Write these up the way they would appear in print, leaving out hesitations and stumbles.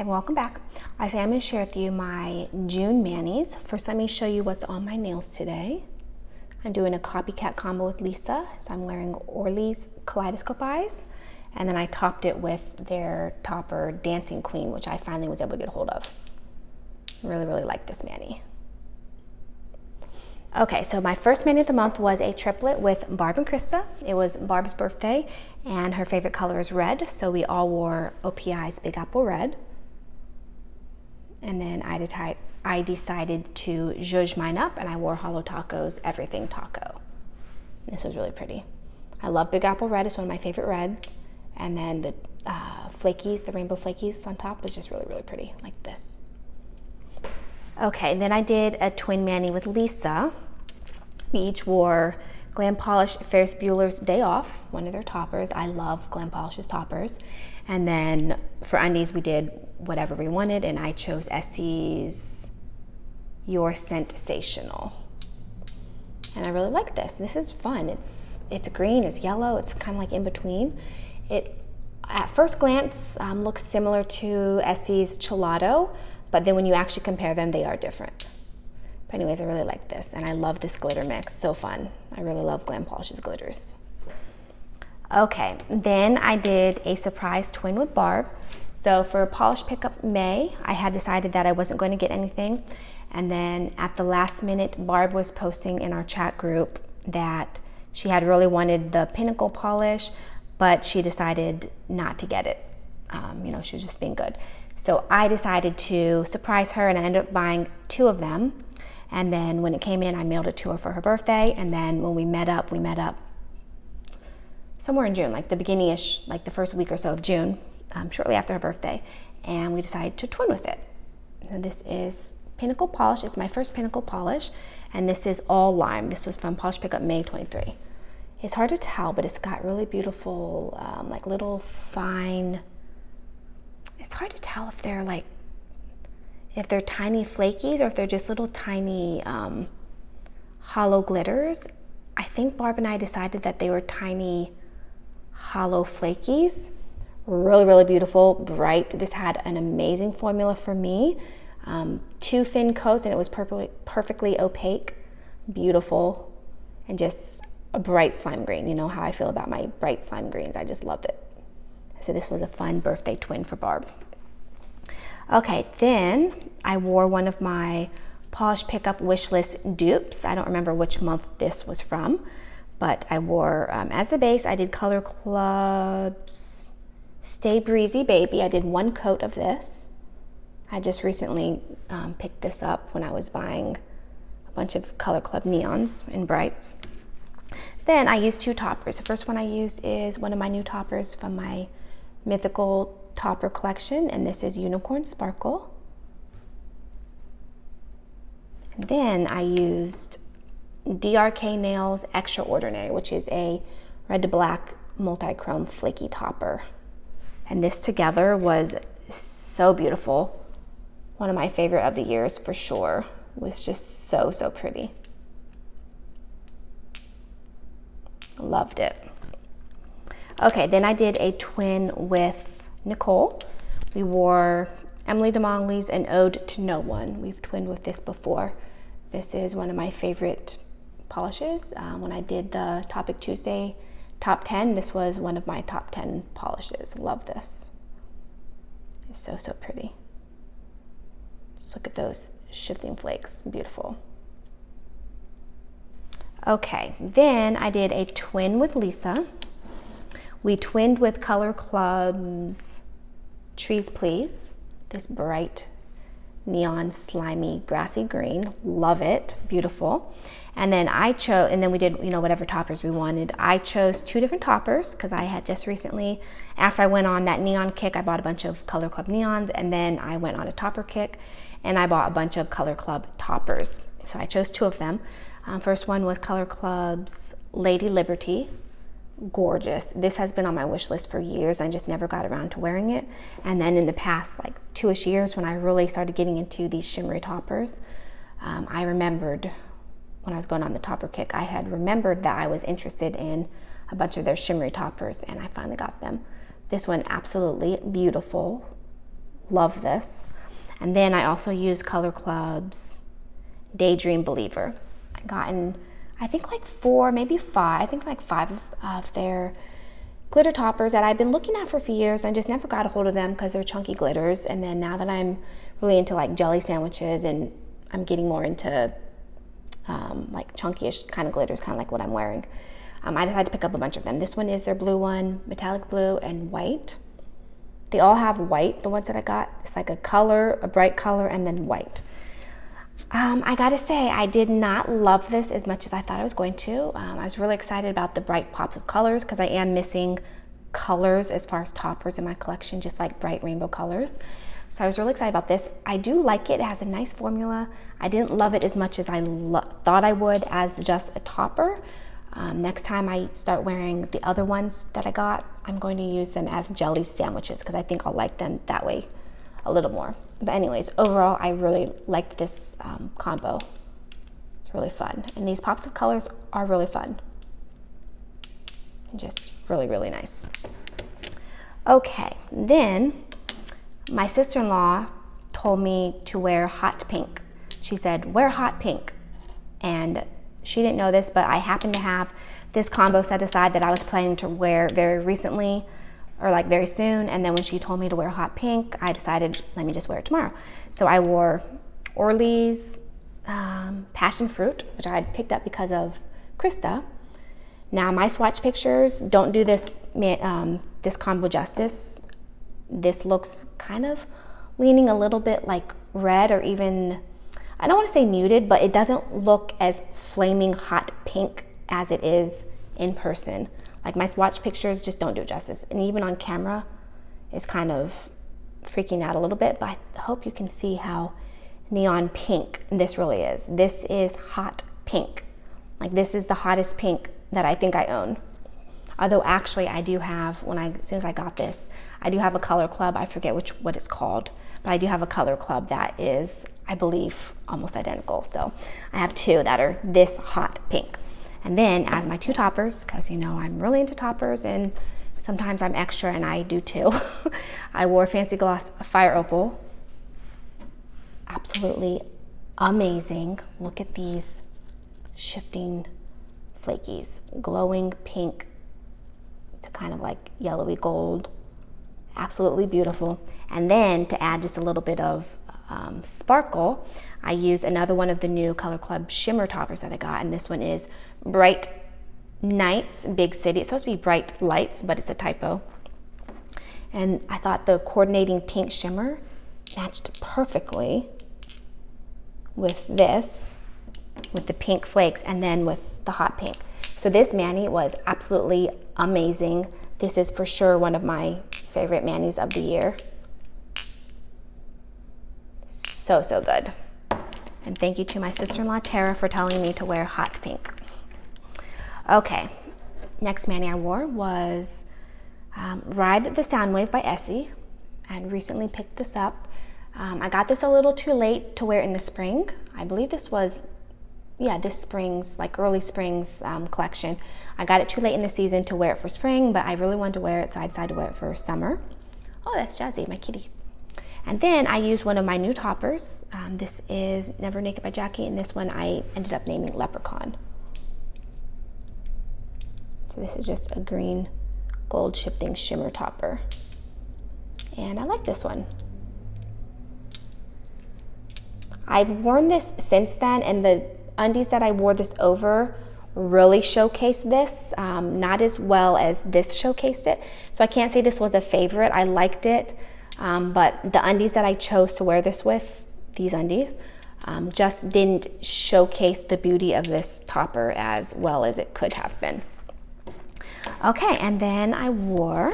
And welcome back. I'm going to share with you my June manis. First, let me show you what's on my nails today. I'm doing a copycat combo with Lisa. So I'm wearing Orly's Kaleidoscope Eyes, and then I topped it with their topper Dancing Queen, which I finally was able to get a hold of. Really, really like this mani. Okay, so my first mani of the month was a triplet with Barb and Krista. It was Barb's birthday, and her favorite color is red, so we all wore OPI's Big Apple Red. And then I decided to zhuzh mine up, and I wore Holo Taco's Everything Taco. This was really pretty. I love Big Apple Red. It's one of my favorite reds. And then the flakies, the rainbow flakies on top was just really, really pretty, like this. Okay, and then I did a twin mani with Lisa. We each wore Glam Polish Ferris Bueller's Day Off, one of their toppers. I love Glam Polish's toppers. And then for undies, we did whatever we wanted, and I chose Essie's Your Scentsational. And I really like this. This is fun. It's green, it's yellow, it's kind of like in between. It, at first glance, looks similar to Essie's Gelato, but then when you actually compare them, they are different. But anyways, I really like this, and I love this glitter mix. So fun. I really love Glam Polish's glitters. Okay, then I did a surprise twin with Barb. So for Polish Pickup May, I had decided that I wasn't going to get anything. And then at the last minute, Barb was posting in our chat group that she had really wanted the Pinnacle polish, but she decided not to get it. You know, she was just being good. So I decided to surprise her, and I ended up buying 2 of them. And then when it came in, I mailed it to her for her birthday. And then when we met up somewhere in June, like the beginning-ish, like the first week or so of June, shortly after her birthday. And we decided to twin with it. And this is Pinnacle Polish. It's my first Pinnacle polish. And this is all lime. This was from Polish Pickup May 23. It's hard to tell, but it's got really beautiful, like little fine, it's hard to tell if they're like, if they're tiny flakies or if they're just little tiny hollow glitters. I think Barb and I decided that they were tiny hollow flakies. Really, really beautiful, bright. This had an amazing formula for me. 2 thin coats, and it was perfectly opaque, beautiful, and just a bright slime green. You know how I feel about my bright slime greens. I just loved it. So this was a fun birthday twin for Barb. Okay, then I wore one of my Polish Pickup Wishlist dupes. I don't remember which month this was from, but I wore, as a base, I did Color Club's Stay Breezy Baby. I did 1 coat of this. I just recently picked this up when I was buying a bunch of Color Club neons and brights. Then I used 2 toppers. The first one I used is one of my new toppers from my Mythical Topper collection, and this is Unicorn Sparkle. And then I used DRK Nails Extraordinary, which is a red to black multi-chrome flaky topper. And this together was so beautiful. One of my favorite of the years for sure. It was just so, so pretty. Loved it. Okay, then I did a twin with Nicole. We wore Emily DeMongley's An Ode to No One. We've twinned with this before. This is one of my favorite polishes. When I did the Topic Tuesday top 10, this was one of my top 10 polishes. Love this. It's so, so pretty. Just look at those shifting flakes, beautiful. Okay, then I did a twin with Lisa. We twinned with Color Club's Trees Please, this bright neon slimy grassy green. Love it, beautiful. And then we did, you know, whatever toppers we wanted. I chose 2 different toppers because I had just recently, after I went on that neon kick, I bought a bunch of Color Club neons, and then I went on a topper kick and I bought a bunch of Color Club toppers. So I chose 2 of them. First one was Color Club's Lady Liberty. Gorgeous. This has been on my wish list for years. I just never got around to wearing it. And then in the past like 2-ish years, when I really started getting into these shimmery toppers, I remembered when I was going on the topper kick, I had remembered that I was interested in a bunch of their shimmery toppers, and I finally got them. This one, absolutely beautiful. love this. And then I also use Color Club's Daydream Believer. I've gotten, I think like 4, maybe 5, I think like 5 of their glitter toppers that I've been looking at for a few years and just never got a hold of them because they're chunky glitters. And then now that I'm really into like jelly sandwiches and I'm getting more into like chunky-ish kind of glitters, kind of like what I'm wearing, I decided to pick up a bunch of them. This one is their blue one, metallic blue and white. They all have white, the ones that I got. It's like a color, a bright color, and then white. I gotta say, I did not love this as much as I thought I was going to. I was really excited about the bright pops of colors because I am missing colors as far as toppers in my collection, just like bright rainbow colors. So I was really excited about this. I do like it. It has a nice formula. I didn't love it as much as I thought I would as just a topper. Next time I start wearing the other ones that I got, I'm going to use them as jelly sandwiches because I think I'll like them that way a little more. But anyways, overall, I really liked this combo. It's really fun. And these pops of colors are really fun. And just really, really nice. Okay, then my sister-in-law told me to wear hot pink. She said, wear hot pink. And she didn't know this, but I happened to have this combo set aside that I was planning to wear very recently, or like very soon. And then when she told me to wear hot pink, I decided, let me just wear it tomorrow. So I wore Orly's Passion Fruit, which I had picked up because of Krista. Now my swatch pictures don't do this this combo justice. This looks kind of leaning a little bit like red, or even, I don't want to say muted, but it doesn't look as flaming hot pink as it is in person. Like my swatch pictures just don't do it justice. And even on camera, it's kind of freaking out a little bit, but I hope you can see how neon pink this really is. This is hot pink. Like this is the hottest pink that I think I own. Although actually I do have, as soon as I got this, I do have a Color Club. I forget what it's called, but I do have a Color Club that is, I believe, almost identical. So I have 2 that are this hot pink. And then as my 2 toppers, because you know I'm really into toppers and sometimes I'm extra, and I do too, I wore Fancy Gloss Fire Opal. Absolutely amazing. Look at these shifting flakies, glowing pink to kind of like yellowy gold. Absolutely beautiful. And then to add just a little bit of sparkle, I used another one of the new Color Club shimmer toppers that I got, and this one is Bright Nights Big City. It's supposed to be Bright Lights, but it's a typo. And I thought the coordinating pink shimmer matched perfectly with this, with the pink flakes, and then with the hot pink. So this mani was absolutely amazing. This is for sure one of my favorite manis of the year. So, so good. And thank you to my sister-in-law, Tara, for telling me to wear hot pink. Okay, next mani I wore was Ride the Soundwave by Essie. I had recently picked this up. I got this a little too late to wear in the spring. I believe this was, yeah, this spring's, like early spring's collection. I got it too late in the season to wear it for spring, but I really wanted to wear it, so I decided to wear it for summer. Oh, that's Jazzy, my kitty. And then I used one of my new toppers. This is Never Naked by Jackie, and this one I ended up naming Leprechaun. So this is just a green gold shifting shimmer topper. And I like this one. I've worn this since then, and the undies that I wore this over really showcased this, not as well as this showcased it. So I can't say this was a favorite. I liked it. But the undies that I chose to wear this with, these undies, just didn't showcase the beauty of this topper as well as it could have been. Okay, and then I wore,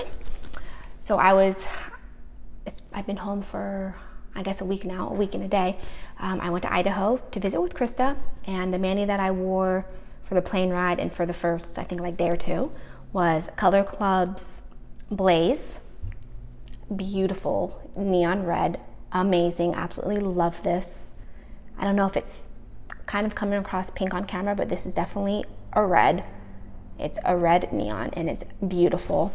so I've been home for, I guess, a week now, a week and a day. I went to Idaho to visit with Krista, and the mani that I wore for the plane ride and for the first, I think, like day or two was Color Club's Blaze. Beautiful neon red, amazing, absolutely love this. I don't know if it's kind of coming across pink on camera, but this is definitely a red. It's a red neon and it's beautiful.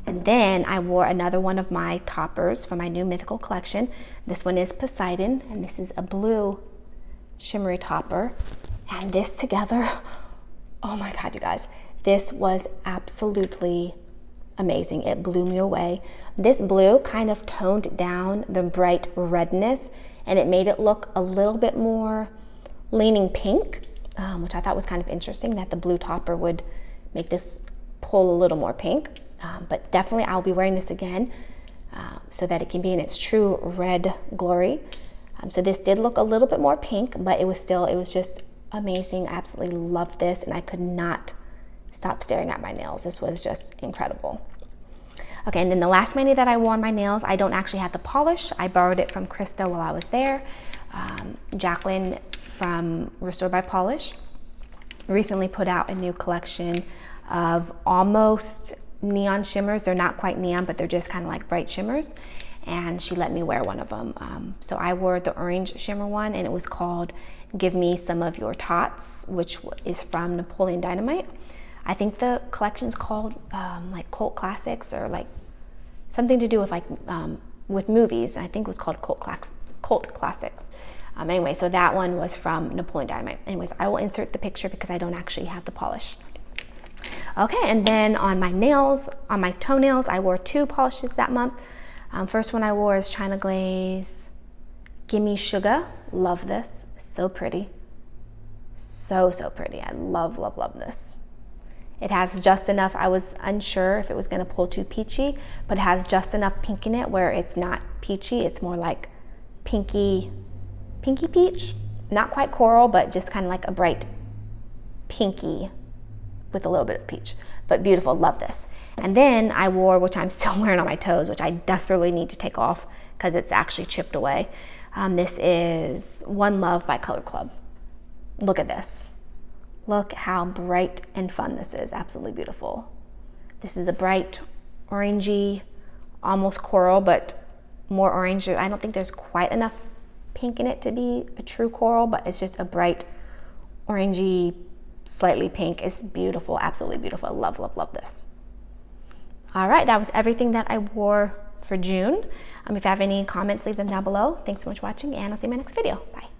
And then I wore another one of my toppers from my new Mythical collection. This one is Poseidon, and this is a blue shimmery topper. And this together, oh my God, you guys, this was absolutely amazing. It blew me away. This blue kind of toned down the bright redness, and it made it look a little bit more leaning pink, which I thought was kind of interesting, that the blue topper would make this pull a little more pink. But definitely I'll be wearing this again so that it can be in its true red glory. So this did look a little bit more pink, but it was just amazing. I absolutely loved this, and I could not stop staring at my nails. This was just incredible. Okay, and then the last mani that I wore on my nails, I don't actually have the polish. I borrowed it from Krista while I was there. Jacqueline from Restored by Polish recently put out a new collection of almost neon shimmers. They're not quite neon, but they're just kind of like bright shimmers. And she let me wear one of them. So I wore the orange shimmer one, and it was called Give Me Some of Your Tots, which is from Napoleon Dynamite. I think the collection's called like Cult Classics, or like something to do with like with movies. I think it was called Cult Classics. Anyway, so that one was from Napoleon Dynamite. Anyways, I will insert the picture because I don't actually have the polish. Okay, and then on my nails, on my toenails, I wore 2 polishes that month. First one I wore is China Glaze Gimme Sugar. Love this, so pretty. So pretty. I love this. It has just enough, I was unsure if it was gonna pull too peachy, but it has just enough pink in it where it's not peachy, it's more like pinky peach. Not quite coral, but just kind of like a bright pinky with a little bit of peach, but beautiful, love this. And then I wore, which I'm still wearing on my toes, which I desperately need to take off because it's actually chipped away. This is One Love by Color Club. Look at this. Look how bright and fun this is, absolutely beautiful. This is a bright orangey, almost coral, but more orange. I don't think there's quite enough pink in it to be a true coral, but it's just a bright orangey, slightly pink. It's beautiful, absolutely beautiful. I love this. All right, that was everything that I wore for June. If you have any comments, leave them down below. Thanks so much for watching, and I'll see you in my next video. Bye.